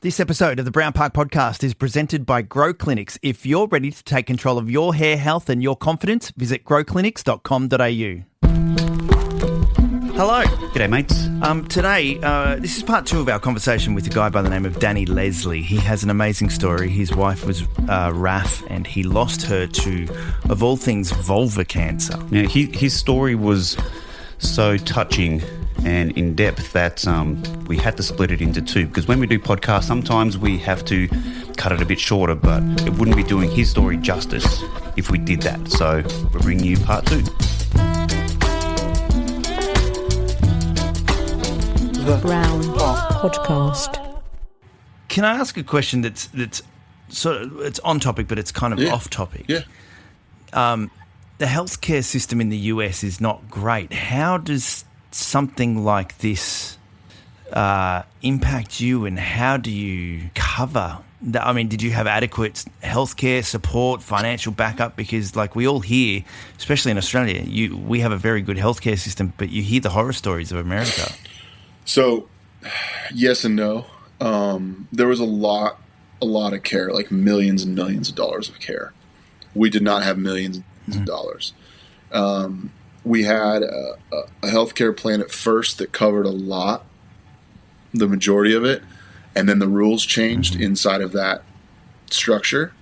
This episode of the Brown Park Podcast is presented by Grow Clinics. If you're ready to take control of your hair health and your confidence, visit growclinics.com.au. Hello. G'day, mates. Today, this is part 2 of our conversation with a guy by the name of Danny Lesslie. He has an amazing story. His wife was Raf, and he lost her to, of all things, vulva cancer. Now, his story was so touching and in depth that we had to split it into 2, because when we do podcasts, sometimes we have to cut it a bit shorter, but it wouldn't be doing his story justice if we did that. So we're bringing you part 2. The Brown Podcast. Can I ask a question that's sort of, it's on topic, but it's kind of off topic? Yeah. The healthcare system in the US is not great. How does something like this impact you, and how do you cover that? I mean, did you have adequate healthcare support, financial backup? Because like we all hear, especially in Australia, we have a very good healthcare system, but you hear the horror stories of America. So, yes and no. There was a lot of care, like millions and millions of dollars of care. We did not have millions of dollars. We had a healthcare plan at first that covered the majority of it, and then the rules changed inside of that structure,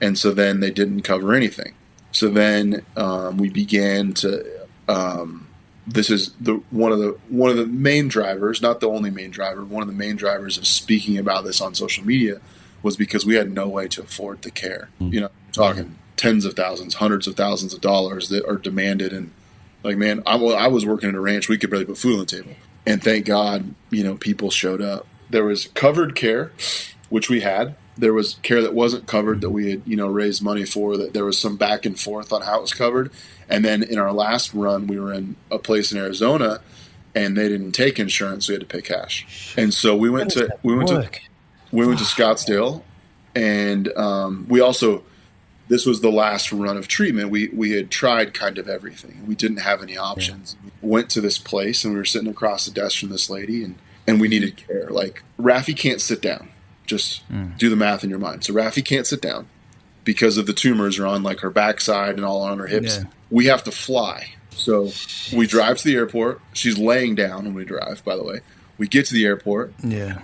and so then they didn't cover anything. So then we began to. This is one of the main drivers, not the only main driver. One of the main drivers of speaking about this on social media was because we had no way to afford the care. You know, we're talking tens of thousands, hundreds of thousands of dollars that are demanded. And like, man, I was working at a ranch. We could barely put food on the table. And thank God, people showed up. There was covered care, which we had. There was care that wasn't covered that we had, raised money for, that there was some back and forth on how it was covered. And then in our last run, we were in a place in Arizona and they didn't take insurance. So we had to pay cash. And so we went to Scottsdale, and this was the last run of treatment. We had tried kind of everything. We didn't have any options. Yeah. We went to this place, and we were sitting across the desk from this lady, and we needed care. Like, Rafi can't sit down. Just do the math in your mind. So Rafi can't sit down because of the tumors are on like her backside and all on her hips. Yeah. We have to fly. So we drive to the airport. She's laying down when we drive, by the way. We get to the airport. Yeah.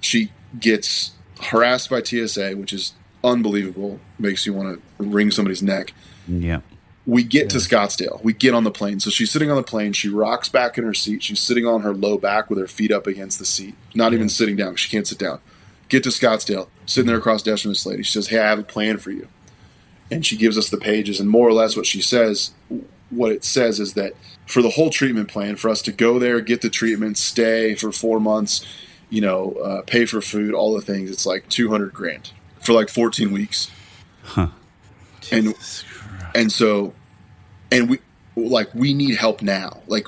She gets harassed by TSA, which is unbelievable. Makes you want to wring somebody's neck. Yeah. We get to Scottsdale. We get on the plane. So she's sitting on the plane. She rocks back in her seat. She's sitting on her low back with her feet up against the seat. Not even sitting down because she can't sit down. Get to Scottsdale. Sitting there across the desk from this lady. She says, "Hey, I have a plan for you." And she gives us the pages. And more or less what it says is that for the whole treatment plan, for us to go there, get the treatment, stay for 4 months, pay for food, all the things, it's like $200,000 for like 14 weeks. Huh. And we need help now. Like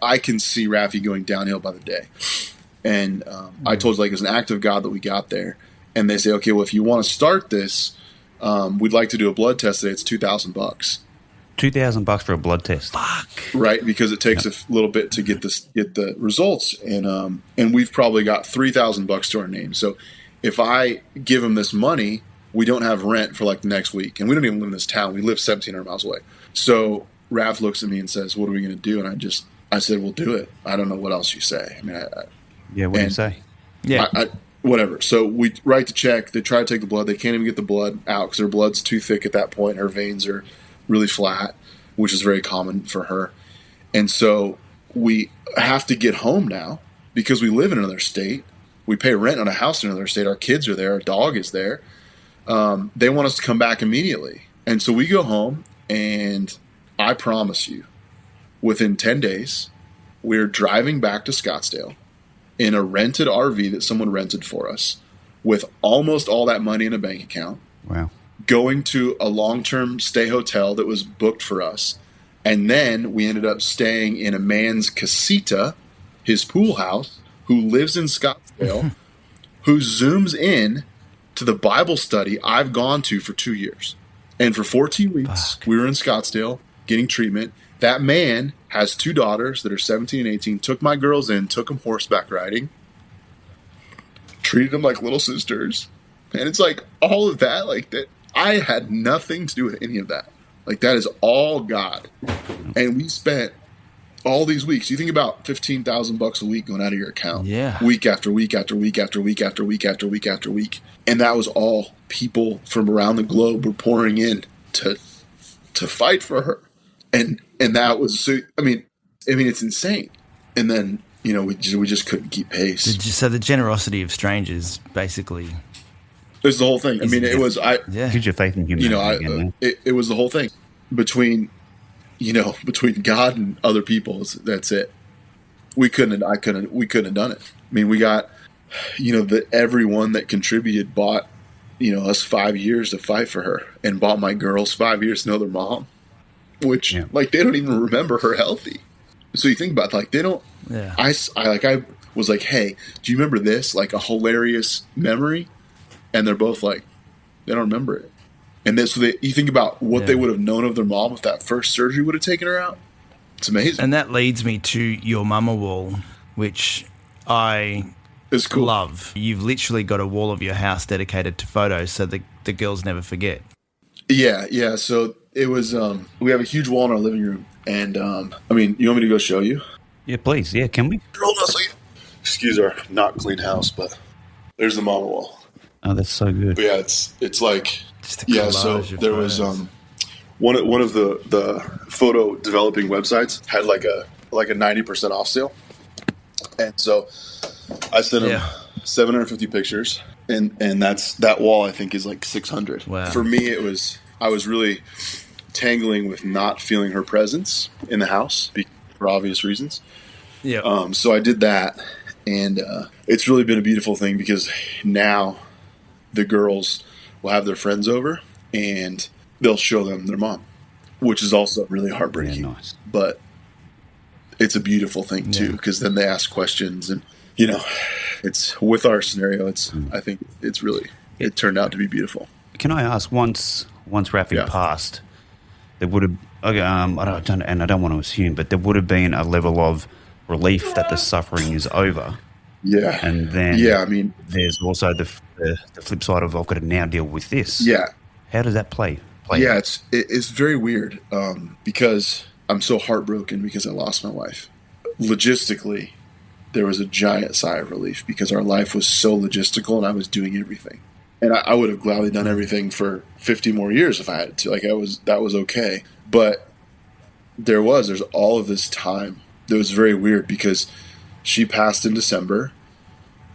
I can see Rafi going downhill by the day. And I told you, like, it was an act of God that we got there. And they say, okay, well, if you want to start this, we'd like to do a blood test today. It's $2,000. $2,000 for a blood test. Fuck. Right, because it takes a little bit to get the results, and we've probably got $3,000 to our name. So if I give them this money, we don't have rent for like the next week, and we don't even live in this town. We live 1,700 miles away. So Raph looks at me and says, "What are we going to do?" And I said, "We'll do it. I don't know what else you say." I mean, what do you say? Yeah. Whatever. So we write the check. They try to take the blood. They can't even get the blood out because her blood's too thick at that point. Her veins are really flat, which is very common for her. And so we have to get home now because we live in another state. We pay rent on a house in another state. Our kids are there. Our dog is there. They want us to come back immediately. And so we go home, and I promise you, within 10 days, we're driving back to Scottsdale in a rented RV that someone rented for us with almost all that money in a bank account. Wow. Going to a long-term stay hotel that was booked for us. And then we ended up staying in a man's casita, his pool house, who lives in Scottsdale, who zooms in to the Bible study I've gone to for 2 years. And for 14 weeks, we were in Scottsdale getting treatment. That man has 2 daughters that are 17 and 18, took my girls in, took them horseback riding, treated them like little sisters. And it's like all of that, like that, I had nothing to do with any of that. Like that is all God. And we spent all these weeks. You think about $15,000 a week going out of your account. Yeah. Week after week after week after week after week after week after week. And that was all people from around the globe were pouring in to fight for her. And that was so I mean it's insane. And then, you know, we just couldn't keep pace. So the generosity of strangers basically It's the whole thing. I mean, it was Gives you faith in humanity. You know, it was the whole thing between God and other people. That's it. We couldn't have done it. I mean, we got, you know, everyone that contributed bought, you know, us 5 years to fight for her, and bought my girls 5 years to know their mom, which like they don't even remember her healthy. So you think about it, like they don't. Yeah. I was like, hey, do you remember this? Like a hilarious memory. And they're both like, they don't remember it. And then, you think about what they would have known of their mom if that first surgery would have taken her out. It's amazing. And that leads me to your mama wall, which it's cool. love. You've literally got a wall of your house dedicated to photos so the girls never forget. Yeah. So it was, we have a huge wall in our living room. And, I mean, you want me to go show you? Yeah, please. Yeah, can we? Hold on a second. Excuse our not clean house, but there's the mama wall. Oh, that's so good. But yeah, it's like Just a so collage of there was photos. one of the photo developing websites had like a 90% off sale, and so I sent them 750 pictures, and that wall I think is like 600. Wow. For me, I was really tangling with not feeling her presence in the house for obvious reasons. Yeah. So I did that, and it's really been a beautiful thing because now the girls will have their friends over and they'll show them their mom, which is also really heartbreaking. Yeah, nice. But it's a beautiful thing too, because then they ask questions, and you know, it's with our scenario. I think it's really it turned out to be beautiful. Can I ask, once Rafi passed, there would have I don't want to assume, but there would have been a level of relief that the suffering is over. Yeah. And then I mean, there's also the flip side of I've got to now deal with this. Yeah. How does that play Yeah, out? it's very weird because I'm so heartbroken because I lost my wife. Logistically, there was a giant sigh of relief because our life was so logistical and I was doing everything. And I would have gladly done everything for 50 more years if I had to. Like that was okay. But there's all of this time that was very weird because she passed in December,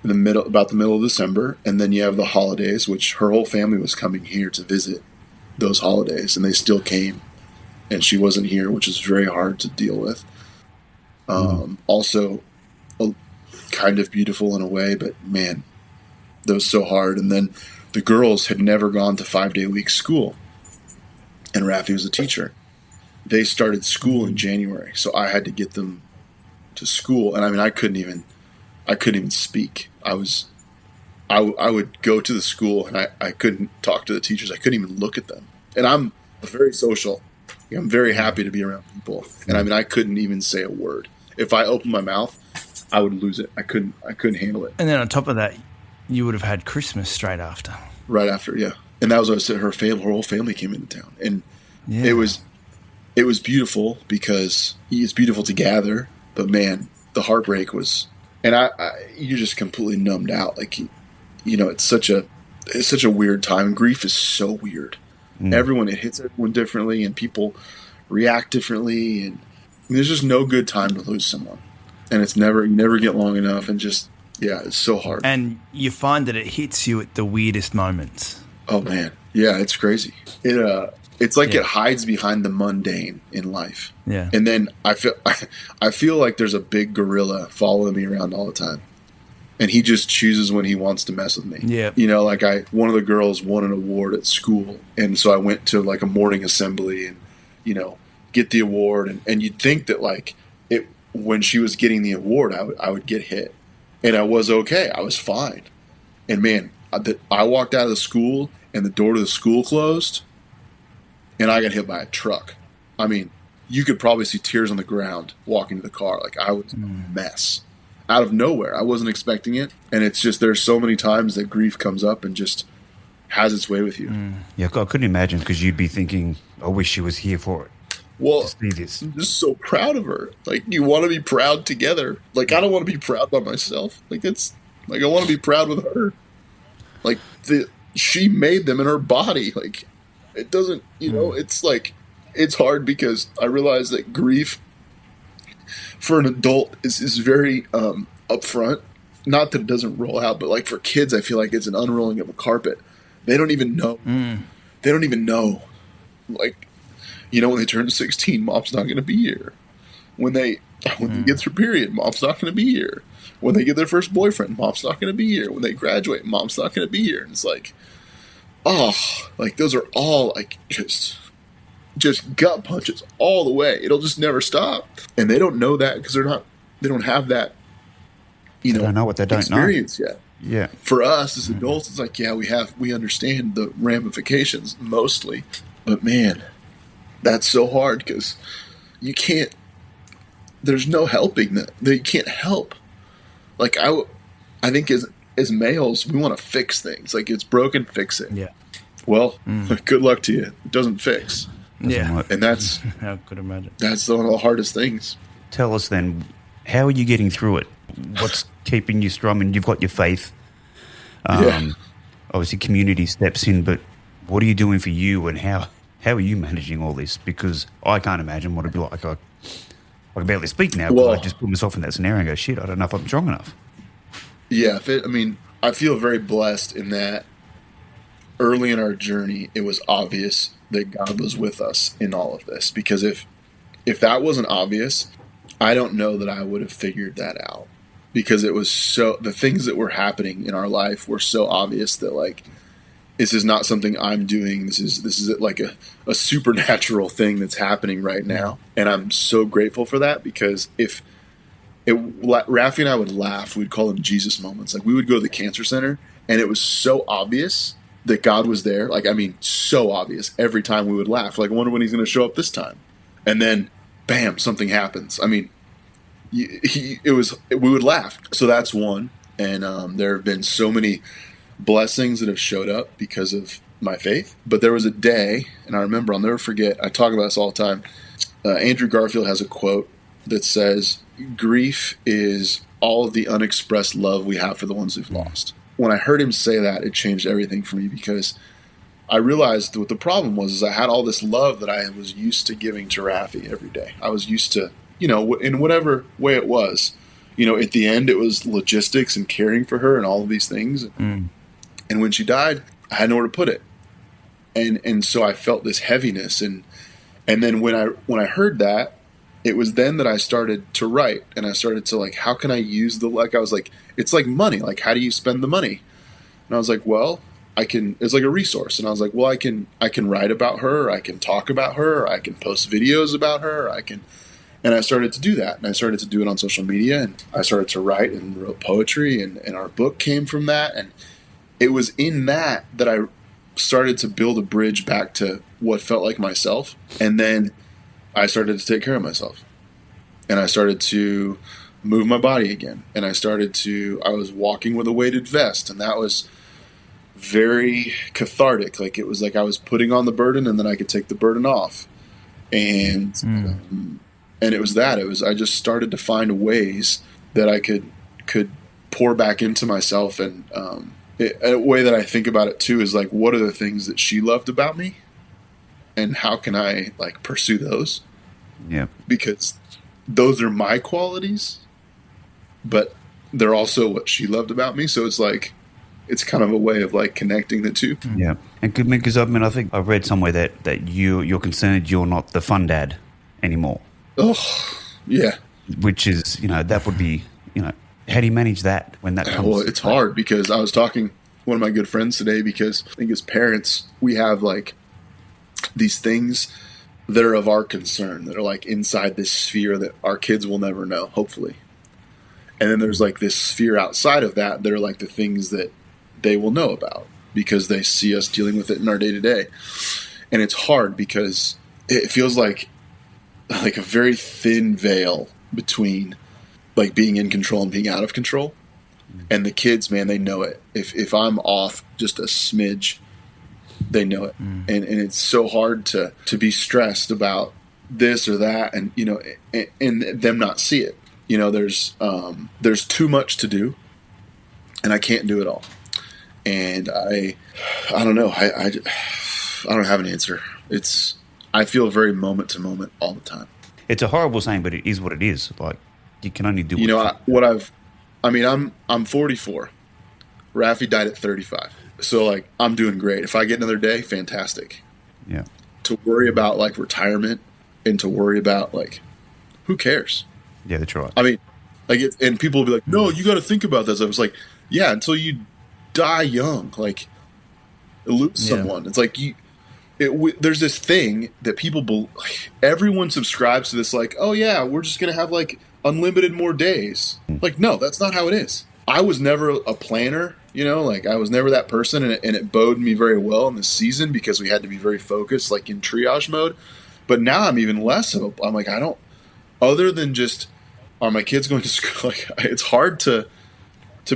about the middle of December, and then you have the holidays, which her whole family was coming here to visit those holidays, and they still came, and she wasn't here, which is very hard to deal with. Also, kind of beautiful in a way, but man, that was so hard. And then the girls had never gone to 5-day-a-week school, and Rafi was a teacher. They started school in January, so I had to get them to school, and I mean, I couldn't even speak. I would go to the school, and I couldn't talk to the teachers. I couldn't even look at them. And I'm very social. I'm very happy to be around people. And I mean, I couldn't even say a word. If I opened my mouth, I would lose it. I couldn't handle it. And then on top of that, you would have had Christmas straight after. Right after, yeah. And that was what I said. Her whole family came into town, and it was beautiful because it's beautiful to gather. But man, the heartbreak was, and you're just completely numbed out. Like, you know, it's such a weird time. Grief is so weird. It hits everyone differently, and people react differently. And I mean, there's just no good time to lose someone, and you never get long enough. And just, it's so hard. And you find that it hits you at the weirdest moments. Oh man, yeah, it's crazy. It's like it hides behind the mundane in life. Yeah. And then I feel like there's a big gorilla following me around all the time. And he just chooses when he wants to mess with me. Yeah. You know, like one of the girls won an award at school, and so I went to like a morning assembly and, you know, get the award, and you'd think that like when she was getting the award, I would get hit. And I was okay. I was fine. And man, I walked out of the school and the door to the school closed, and I got hit by a truck. I mean, you could probably see tears on the ground walking to the car. Like, I was a mess. out of nowhere. I wasn't expecting it. And it's just, there's so many times that grief comes up and just has its way with you. Yeah, I couldn't imagine, because you'd be thinking, I wish she was here for it. Well, To see this. I'm just so proud of her. Like, you want to be proud together. Like, I don't want to be proud by myself. Like, it's like, I want to be proud with her. Like, she made them in her body. Like, it doesn't, it's like, it's hard because I realize that grief for an adult is very upfront. Not that it doesn't roll out, but like for kids, I feel like it's an unrolling of a carpet. They don't even know. They don't even know. Like, when they turn 16, mom's not going to be here. When they get their period, mom's not going to be here. When they get their first boyfriend, mom's not going to be here. When they graduate, mom's not going to be here. And it's like, like those are all like just gut punches all the way. It'll just never stop. And they don't know that because they don't have that, They don't know what they don't experience know. yet. Yeah. For us as adults, it's like, we understand the ramifications mostly, but man, that's so hard because you can't, there's no helping that. You can't help. Like I think as males, we want to fix things. Like, it's broken, fix it. Yeah. Well, good luck to you. It doesn't fix. Yeah. And that's, I could imagine. that's one of the hardest things. Tell us then, how are you getting through it? What's keeping you strong? And you've got your faith. Obviously, community steps in, but what are you doing for you, and how are you managing all this? Because I can't imagine what it'd be like. I can barely speak now because I just put myself in that scenario and go, shit, I don't know if I'm strong enough. Yeah, I feel very blessed in that early in our journey, it was obvious that God was with us in all of this. Because if that wasn't obvious, I don't know that I would have figured that out. Because it was the things that were happening in our life were so obvious that, like, this is not something I'm doing. This is like a supernatural thing that's happening right now. And I'm so grateful for that, because Rafi and I would laugh. We'd call them Jesus moments. Like, we would go to the cancer center, and it was so obvious that God was there. Like, so obvious. Every time we would laugh. Like, I wonder when he's going to show up this time. And then, bam, something happens. We would laugh. So that's one. And there have been so many blessings that have showed up because of my faith. But there was a day, and I remember, I'll never forget, I talk about this all the time. Andrew Garfield has a quote that says, grief is all of the unexpressed love we have for the ones we've lost. When I heard him say that, it changed everything for me, because I realized what the problem was is I had all this love that I was used to giving to Rafi every day. I was used to, in whatever way it was. At the end, it was logistics and caring for her and all of these things. And when she died, I had nowhere to put it. And so I felt this heaviness. And then when I heard that, it was then that I started to write, and I started to, like, how can I use I was like, it's like money. Like, how do you spend the money? And I was like, well, it's like a resource. And I was like, well, I can write about her. I can talk about her. I can post videos about her. And I started to do that. And I started to do it on social media, and I started to write and wrote poetry, and our book came from that. And it was in that I started to build a bridge back to what felt like myself. And then I started to take care of myself, and I started to move my body again. And I was walking with a weighted vest, and that was very cathartic. Like, it was like I was putting on the burden, and then I could take the burden off. And it was that. I just started to find ways that I could pour back into myself. And a way that I think about it too is, like, what are the things that she loved about me? And how can I, like, pursue those? Yeah. Because those are my qualities, but they're also what she loved about me. So it's like, it's kind of a way of, like, connecting the two. Yeah. And because I think I read somewhere that you're concerned you're not the fun dad anymore. Oh, yeah. Which is, that would be, how do you manage that when that comes? Well, it's hard, because I was talking to one of my good friends today, because I think as parents, we have, like, these things that are of our concern, that are, like, inside this sphere that our kids will never know, hopefully. And then there's, like, this sphere outside of that are, like, the things that they will know about, because they see us dealing with it in our day-to-day. And it's hard, because it feels like a very thin veil between like being in control and being out of control. And the kids, man, they know it. If I'm off just a smidge, they know it. And it's so hard to be stressed about this or that, and and them not see it. There's too much to do, and I can't do it all. And I don't know. I don't have an answer. I feel very moment to moment all the time. It's a horrible saying, but it is what it is. Like, you can only do I'm 44. Rafi died at 35. So, like, I'm doing great. If I get another day, fantastic. Yeah. To worry about, like, retirement and to worry about, like, who cares? Yeah, that's right. I mean, like, and people will be like, no, you got to think about this. I was like, yeah, until you die young, like, lose someone. It's like, there's this thing that people, everyone subscribes to this, like, oh, yeah, we're just going to have, like, unlimited more days. Like, no, that's not how it is. I was never a planner, like I was never that person, and it bode me very well in this season because we had to be very focused, like in triage mode. But now I'm even less of I'm like, I don't, other than just, are my kids going to school? Like, it's hard to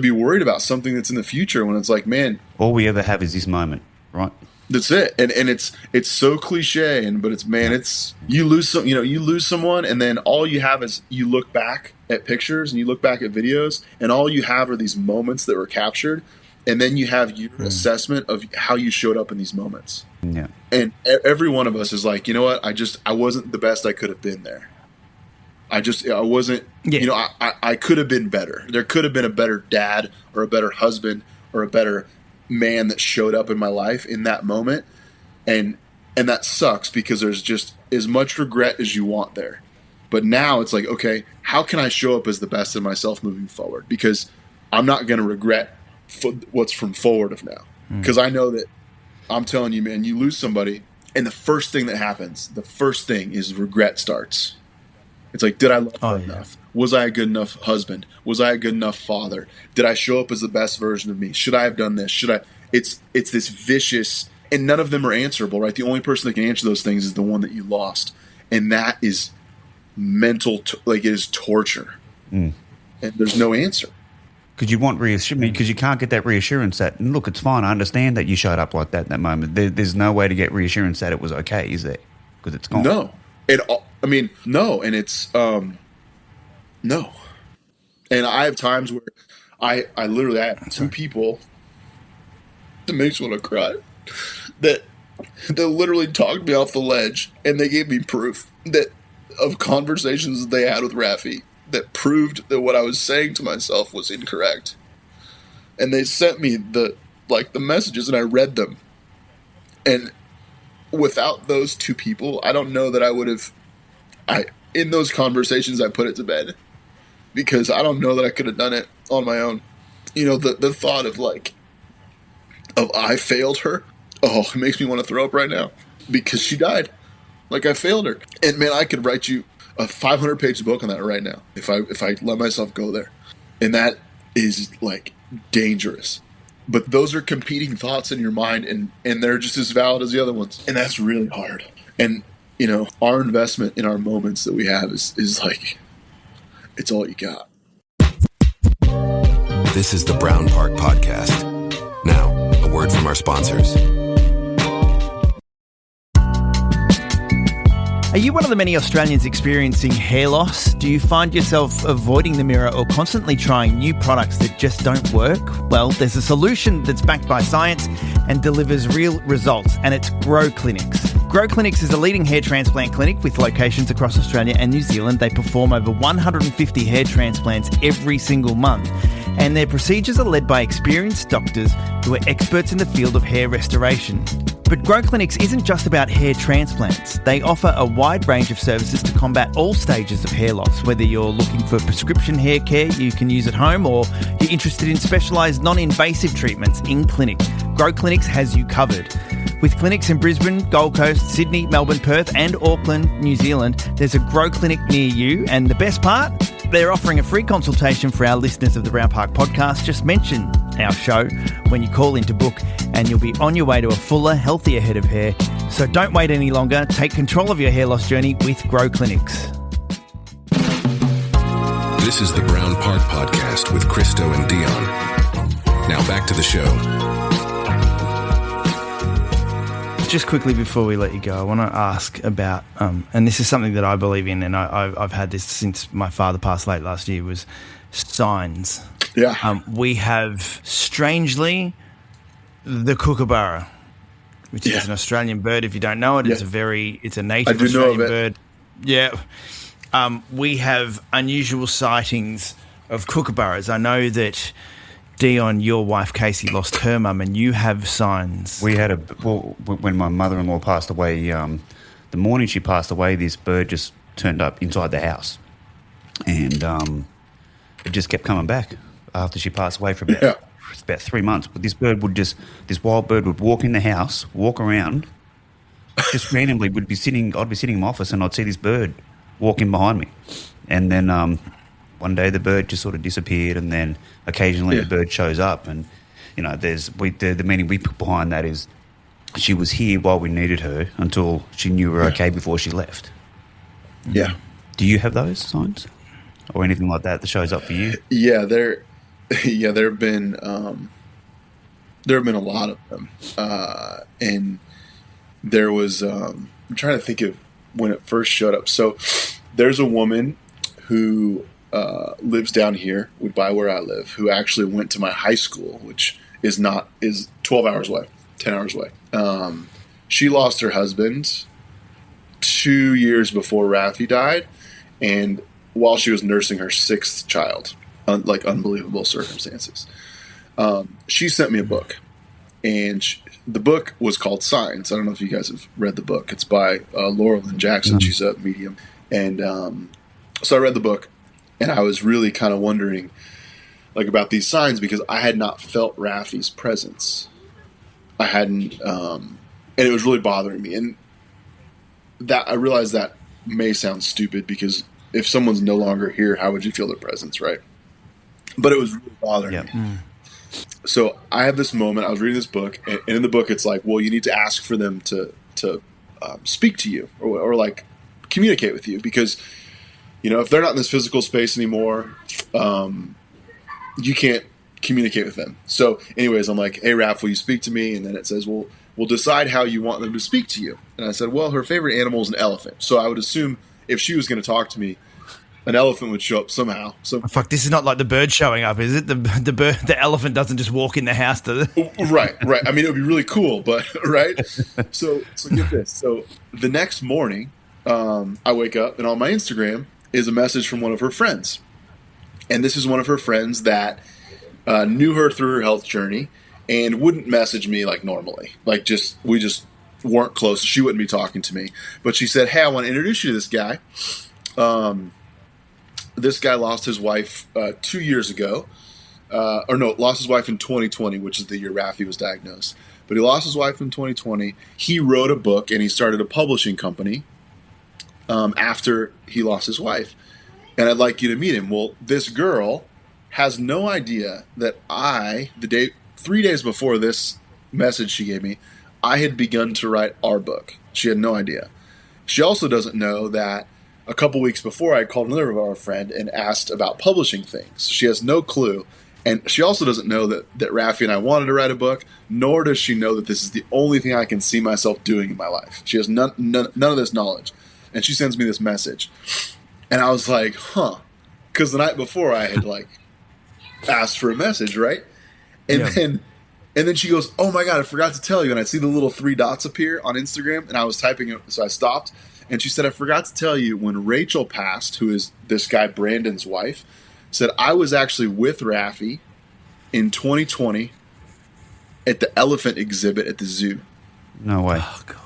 be worried about something that's in the future when it's like, man, all we ever have is this moment, right? That's it. And it's so cliche, but it's you lose someone, and then all you have is you look back at pictures and you look back at videos, and all you have are these moments that were captured, and then you have your assessment of how you showed up in these moments. Yeah. And every one of us is like, you know what? I wasn't the best I could have been there. I wasn't, I could have been better. There could have been a better dad or a better husband or a better man that showed up in my life in that moment. And that sucks because there's just as much regret as you want there. But now it's like, okay, how can I show up as the best of myself moving forward? Because I'm not going to regret what's from forward of now. Because I know that, I'm telling you, man, you lose somebody, and the first thing that happens, is regret starts. It's like, did I love her enough? Was I a good enough husband? Was I a good enough father? Did I show up as the best version of me? Should I have done this? Should I? It's this vicious, and none of them are answerable, right? The only person that can answer those things is the one that you lost, and that is mental, it is torture, and there's no answer. Because you want reassurance, because you can't get that reassurance that, look, it's fine. I understand that you showed up like that in that moment. There's no way to get reassurance that it was okay, is there? Because it's gone. No. No. And it's, no. And I have times where I literally have two people that makes me want to cry that literally talked me off the ledge, and they gave me proof of conversations that they had with Rafi that proved that what I was saying to myself was incorrect. And they sent me the messages, and I read them. And without those two people, I don't know that I would have, in those conversations, I put it to bed, because I don't know that I could have done it on my own. The thought of I failed her. Oh, it makes me want to throw up right now, because she died. Like, I failed her. And man, I could write you a 500-page book on that right now if I let myself go there. And that is dangerous. But those are competing thoughts in your mind, and they're just as valid as the other ones. And that's really hard. And our investment in our moments that we have is it's all you got. This is the Brown Park Podcast. Now, a word from our sponsors. Are you one of the many Australians experiencing hair loss? Do you find yourself avoiding the mirror or constantly trying new products that just don't work? Well, there's a solution that's backed by science and delivers real results, and it's Grow Clinics. Grow Clinics is a leading hair transplant clinic with locations across Australia and New Zealand. They perform over 150 hair transplants every single month, and their procedures are led by experienced doctors who are experts in the field of hair restoration. But Grow Clinics isn't just about hair transplants. They offer a wide range of services to combat all stages of hair loss. Whether you're looking for prescription hair care you can use at home, or you're interested in specialised non-invasive treatments in clinic, Grow Clinics has you covered. With clinics in Brisbane, Gold Coast, Sydney, Melbourne, Perth and Auckland, New Zealand, there's a Grow Clinic near you. And the best part? They're offering a free consultation for our listeners of the Brown Park Podcast. Just mention our show when you call in to book, and you'll be on your way to a fuller, healthier head of hair. So don't wait any longer. Take control of your hair loss journey with Grow Clinics. This is the Brown Park Podcast with Christo and Dion. Now back to the show. Just quickly before we let you go, I want to ask about, and this is something that I believe in, and I've had this since my father passed late last year, was signs. Yeah. We have, strangely, the kookaburra, which is an Australian bird. If you don't know it, it's a native Australian bird. Yeah. We have unusual sightings of kookaburras. I know that Dion, your wife Casey, lost her mum, and you have signs. We had when my mother-in-law passed away, the morning she passed away, this bird just turned up inside the house, and it just kept coming back after she passed away for about 3 months. But this wild bird would walk in the house, walk around, just randomly I'd be sitting in my office, and I'd see this bird walking behind me, and then one day the bird just sort of disappeared, and then occasionally the bird shows up, and the meaning we put behind that is she was here while we needed her until she knew we were okay before she left. Yeah. Do you have those signs or anything like that shows up for you? Yeah, there have been a lot of them, and there was I'm trying to think of when it first showed up. So there's a woman who lives down here, by where I live, who actually went to my high school, which is 12 hours away, 10 hours away. She lost her husband 2 years before Rafi died, and while she was nursing her sixth child, like unbelievable circumstances. She sent me a book, and the book was called Signs. I don't know if you guys have read the book. It's by Laura Lynn Jackson. Mm-hmm. She's a medium. And so I read the book, and I was really kind of wondering about these signs, because I had not felt Rafi's presence. I hadn't, and it was really bothering me. And that I realized that may sound stupid, because if someone's no longer here, how would you feel their presence, right? But it was really bothering me. Mm. So I have this moment. I was reading this book, and in the book, it's like, well, you need to ask for them to speak to you or communicate with you, because if they're not in this physical space anymore, you can't communicate with them. So, anyways, I'm like, hey, Raph, will you speak to me? And then it says, well, we'll decide how you want them to speak to you. And I said, well, her favorite animal is an elephant. So I would assume if she was going to talk to me, an elephant would show up somehow. So, fuck, this is not like the bird showing up, is it? The elephant doesn't just walk in the house to Right. I mean, it would be really cool, but right. So get this. So the next morning, I wake up, and on my Instagram is a message from one of her friends, and this is one of her friends that knew her through her health journey and wouldn't message me like normally. we just weren't close. She wouldn't be talking to me, but she said, hey, I want to introduce you to this guy. This guy lost his wife 2 years ago. Lost his wife in 2020, which is the year Rafi was diagnosed. But he lost his wife in 2020. He wrote a book, and he started a publishing company after he lost his wife. And I'd like you to meet him. Well, this girl has no idea that 3 days before this message she gave me, I had begun to write our book. She had no idea. She also doesn't know that a couple weeks before, I called another of our friend and asked about publishing things. She has no clue. And she also doesn't know that Rafi and I wanted to write a book, nor does she know that this is the only thing I can see myself doing in my life. She has none of this knowledge. And she sends me this message. And I was like, huh. Because the night before, I had asked for a message, right? And then she goes, oh my God, I forgot to tell you. And I see the little 3 dots appear on Instagram, and I was typing it, so I stopped. And she said, I forgot to tell you, when Rachel passed, who is this guy Brandon's wife, said, I was actually with Rafi in 2020 at the elephant exhibit at the zoo. No way. Oh, God.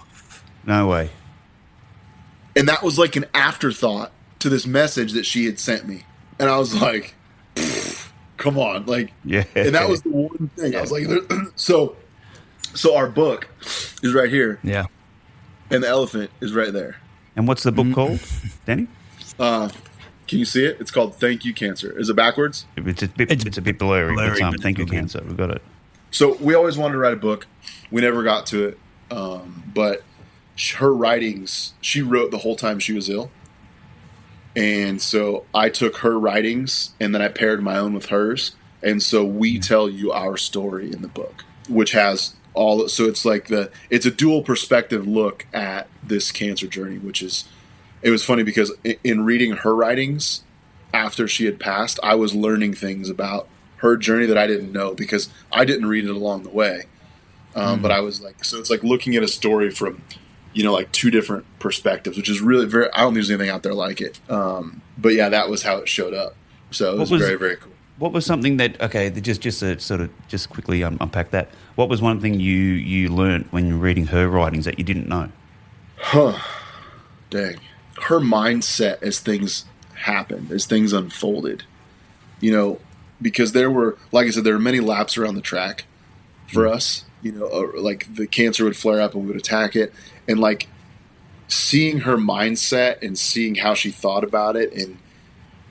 No way. And that was like an afterthought to this message that she had sent me. And I was like, come on. Yeah. And that was the one thing. Yeah. I was like, so our book is right here. Yeah. And the elephant is right there. And what's the book called, Danny? Can you see it? It's called Thank You Cancer. Is it backwards? It's a bit blurry. But Thank You Cancer. We've got it. So we always wanted to write a book. We never got to it. But her writings, she wrote the whole time she was ill. And so I took her writings and then I paired my own with hers. And so we tell you our story in the book, which has all. So it's like it's a dual perspective look at this cancer journey, it was funny because in reading her writings after she had passed, I was learning things about her journey that I didn't know because I didn't read it along the way. But I was like, so it's like looking at a story from, like two different perspectives, which is really very, I don't think there's anything out there like it. But yeah, that was how it showed up. So it was very, very cool. What was something that, just to sort of just quickly unpack that, what was one thing you learned when you were reading her writings that you didn't know? Dang. Her mindset as things happened, as things unfolded, because there were, like I said, there were many laps around the track for us, like the cancer would flare up and we would attack it. And like seeing her mindset and seeing how she thought about it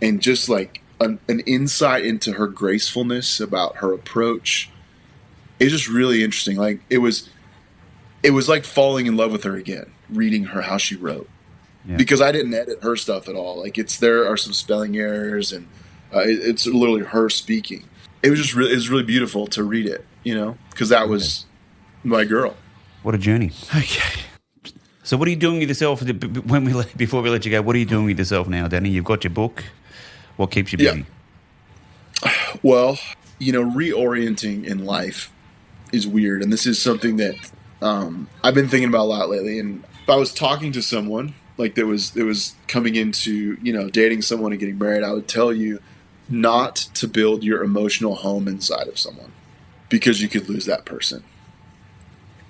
and just like an insight into her gracefulness about her approach is just really interesting. Like it was like falling in love with her again, reading her, how she wrote. Yeah. Because I didn't edit her stuff at all. Like there are some spelling errors and it's literally her speaking. It was really beautiful to read it, because that was my girl. What a journey. Okay. So what are you doing with yourself before we let you go? What are you doing with yourself now, Danny? You've got your book. What keeps you busy? Yeah. Well, reorienting in life is weird. And this is something that I've been thinking about a lot lately. And if I was talking to someone like that was coming into, dating someone and getting married, I would tell you not to build your emotional home inside of someone because you could lose that person.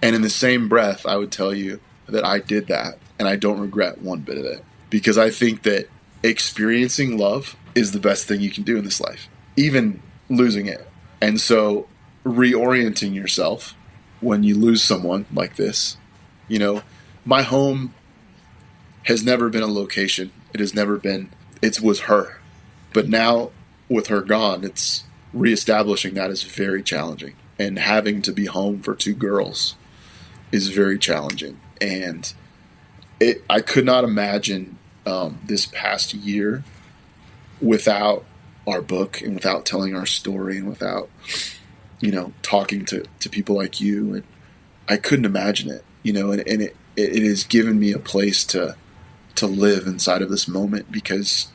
And in the same breath, I would tell you that I did that and I don't regret one bit of it because I think that experiencing love is the best thing you can do in this life, even losing it. And so reorienting yourself when you lose someone like this, my home has never been a location. It was her. But now with her gone, it's reestablishing that is very challenging. And having to be home for two girls is very challenging. And I could not imagine this past year without our book and without telling our story and without, talking to people like you. And I couldn't imagine it, and it has given me a place to live inside of this moment because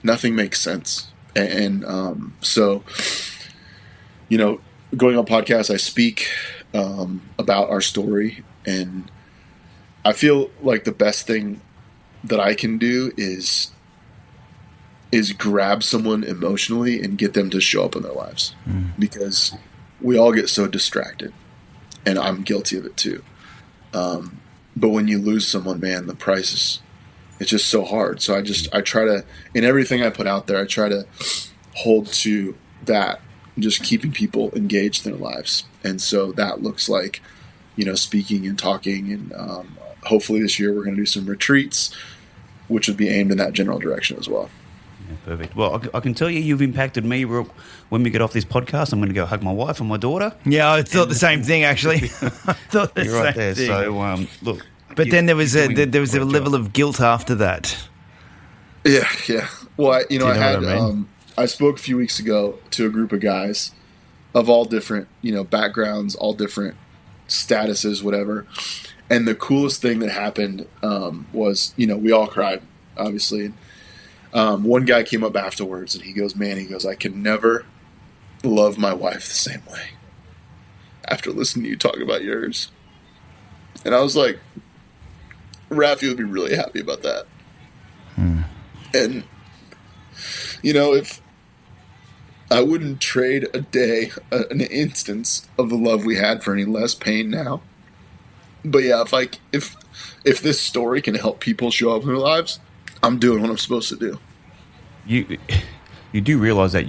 nothing makes sense. And so, going on podcasts, I speak about our story, and I feel like the best thing that I can do is grab someone emotionally and get them to show up in their lives because we all get so distracted, and I'm guilty of it too. But when you lose someone, man, the price is, it's just so hard. So I try to, in everything I put out there, I try to hold to that, just keeping people engaged in their lives. And so that looks like, speaking and talking. And hopefully this year we're going to do some retreats, which would be aimed in that general direction as well. Yeah, perfect. Well, I can tell you've impacted me. When we get off this podcast, I'm going to go hug my wife and my daughter. Yeah, I thought the same thing, actually. I thought the You're same right there. thing. So, look. But then there was a level of guilt after that. Yeah. Well, I know what I mean? I spoke a few weeks ago to a group of guys of all different, backgrounds, all different statuses, whatever. And the coolest thing that happened was, we all cried, obviously. One guy came up afterwards and he goes, I can never love my wife the same way after listening to you talk about yours. And I was like, Rafi would be really happy about that. And, if I wouldn't trade a day, an instance of the love we had for any less pain now. But yeah, if this story can help people show up in their lives, I'm doing what I'm supposed to do. You do realize that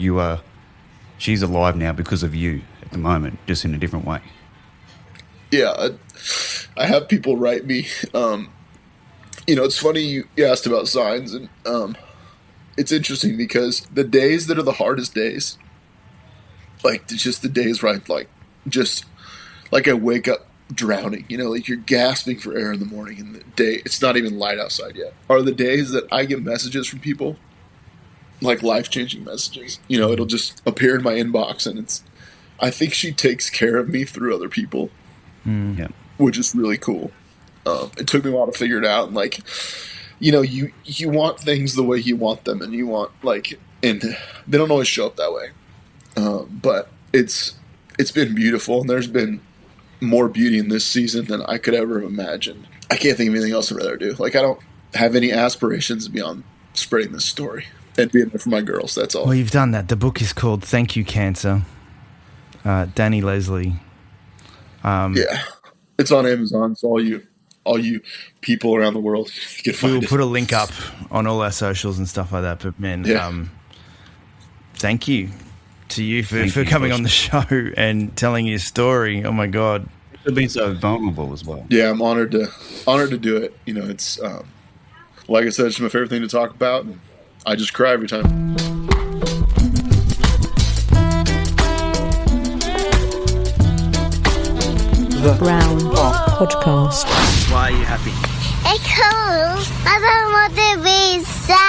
she's alive now because of you at the moment, just in a different way. Yeah, I have people write me. It's funny you asked about signs, and it's interesting because the days that are the hardest days, like just the days where I I wake up drowning, like you're gasping for air in the morning and the day, it's not even light outside yet, are the days that I get messages from people, like life-changing messages. It'll just appear in my inbox, and I think she takes care of me through other people, which is really cool. It took me a while to figure it out, and you want things the way you want them, and you want and they don't always show up that way, but it's been beautiful, and there's been more beauty in this season than I could ever have imagined. I can't think of anything else I'd rather do. I don't have any aspirations beyond spreading this story and being there for my girls. That's all. Well, you've done that. The book is called Thank You, Cancer. Danny Lesslie. Yeah. It's on Amazon, so all you people around the world can find it. We'll put a link up on all our socials and stuff like that. But, man, thank you to you for coming on the show and telling your story. Oh, my God. You've been so vulnerable as well. Yeah, I'm honored to do it. It's, like I said, it's my favorite thing to talk about, and I just cry every time. The Brown Podcast. Why are you happy? Because I don't want to be sad.